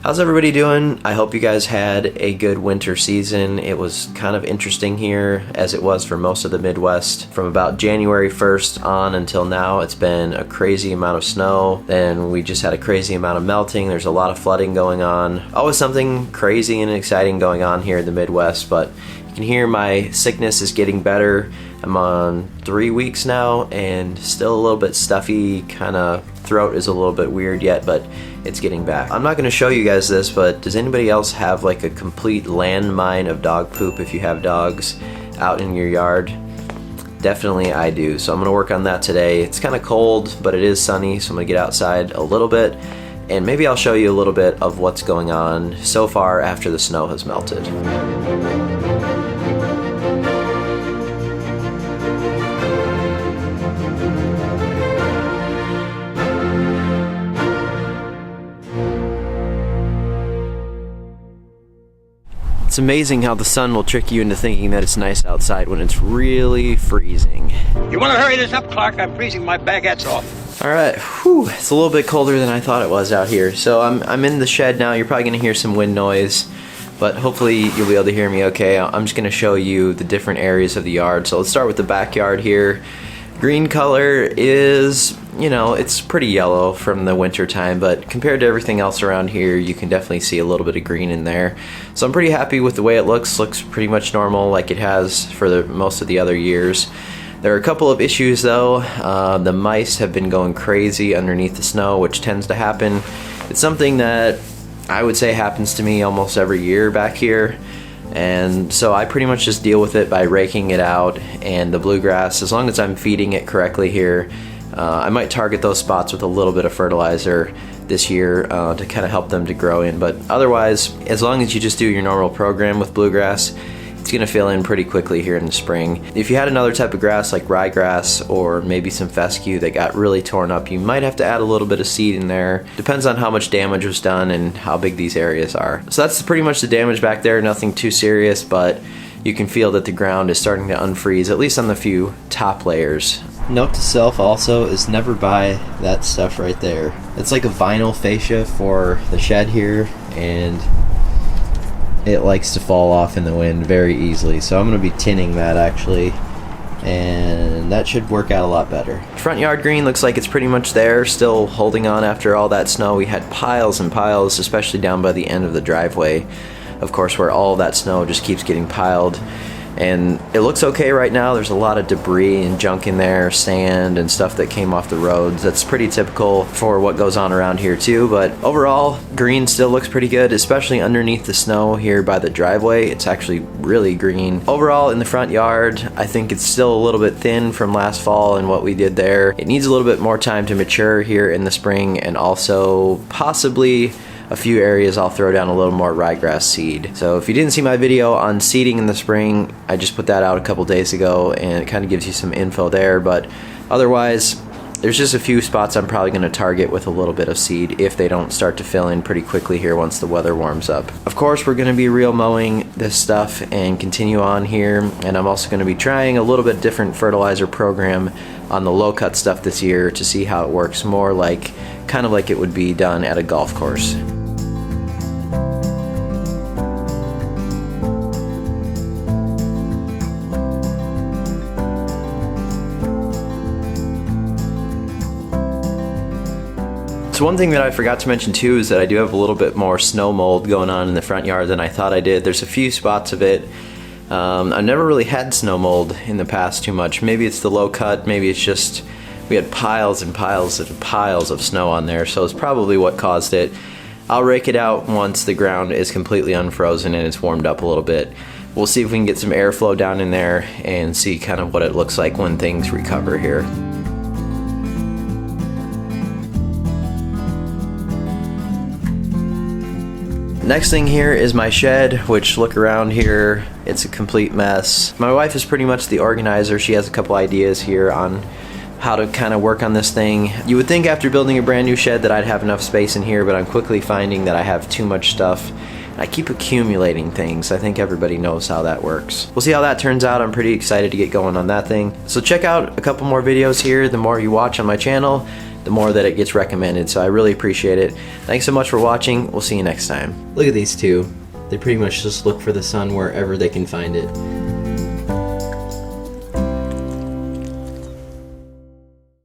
How's everybody doing? I hope you guys had a good winter season. It was kind of interesting here, as it was for most of the Midwest. From about January 1st on until now, it's been a crazy amount of snow. Then we just had a crazy amount of melting. There's a lot of flooding going on. Always something crazy and exciting going on here in the Midwest, but you can hear my sickness is getting better. I'm on 3 weeks now and still a little bit stuffy, kind of throat is a little bit weird yet, but it's getting back. I'm not going to show you guys this, but does anybody else have like a complete landmine of dog poop if you have dogs out in your yard? Definitely I do, so I'm going to work on that today. It's kind of cold, but it is sunny, so I'm going to get outside a little bit and maybe I'll show you a little bit of what's going on so far after the snow has melted. It's amazing how the sun will trick you into thinking that it's nice outside when it's really freezing. You want to hurry this up, Clark? I'm freezing my baguettes off. Alright, it's a little bit colder than I thought it was out here. So I'm in the shed now. You're probably going to hear some wind noise, but hopefully you'll be able to hear me okay. I'm just going to show you the different areas of the yard. So let's start with the backyard here. Green color is, you know, it's pretty yellow from the winter time, but compared to everything else around here, you can definitely see a little bit of green in there. So I'm pretty happy with the way it looks. Looks pretty much normal like it has for most of the other years. There are a couple of issues though. The mice have been going crazy underneath the snow, which tends to happen. It's something that I would say happens to me almost every year back here. And so I pretty much just deal with it by raking it out, and the bluegrass, as long as I'm feeding it correctly here, I might target those spots with a little bit of fertilizer this year to kind of help them to grow in. But otherwise, as long as you just do your normal program with bluegrass, it's going to fill in pretty quickly here in the spring. If you had another type of grass like ryegrass or maybe some fescue that got really torn up, you might have to add a little bit of seed in there. Depends on how much damage was done and how big these areas are. So that's pretty much the damage back there, nothing too serious, but you can feel that the ground is starting to unfreeze, at least on the few top layers. Note to self also is never buy that stuff right there. It's like a vinyl fascia for the shed here, and it likes to fall off in the wind very easily, so I'm going to be tinning that actually, and that should work out a lot better. Front yard green looks like it's pretty much there, still holding on after all that snow. We had piles and piles, especially down by the end of the driveway, of course, where all that snow just keeps getting piled. And it looks okay right now. There's a lot of debris and junk in there, sand and stuff that came off the roads. That's pretty typical for what goes on around here too, but overall, green still looks pretty good, especially underneath the snow here by the driveway. It's actually really green. Overall, in the front yard, I think it's still a little bit thin from last fall and what we did there. It needs a little bit more time to mature here in the spring, and also possibly a few areas I'll throw down a little more ryegrass seed. So if you didn't see my video on seeding in the spring, I just put that out a couple days ago, and it kind of gives you some info there. But otherwise, there's just a few spots I'm probably going to target with a little bit of seed if they don't start to fill in pretty quickly here once the weather warms up. Of course, we're going to be real mowing this stuff and continue on here, and I'm also going to be trying a little bit different fertilizer program on the low cut stuff this year to see how it works, more like kind of like it would be done at a golf course. So one thing that I forgot to mention too is that I do have a little bit more snow mold going on in the front yard than I thought I did. There's a few spots of it. I've never really had snow mold in the past too much. Maybe it's the low cut, maybe it's just we had piles and piles and piles of snow on there, so it's probably what caused it. I'll rake it out once the ground is completely unfrozen and it's warmed up a little bit. We'll see if we can get some airflow down in there and see kind of what it looks like when things recover here. Next thing here is my shed, which, look around here, it's a complete mess. My wife is pretty much the organizer. She has a couple ideas here on how to kind of work on this thing. You would think after building a brand new shed that I'd have enough space in here, but I'm quickly finding that I have too much stuff. I keep accumulating things. I think everybody knows how that works. We'll see how that turns out. I'm pretty excited to get going on that thing. So check out a couple more videos here. The more you watch on my channel, the more that it gets recommended. So I really appreciate it. Thanks so much for watching. We'll see you next time. Look at these two. They pretty much just look for the sun wherever they can find it.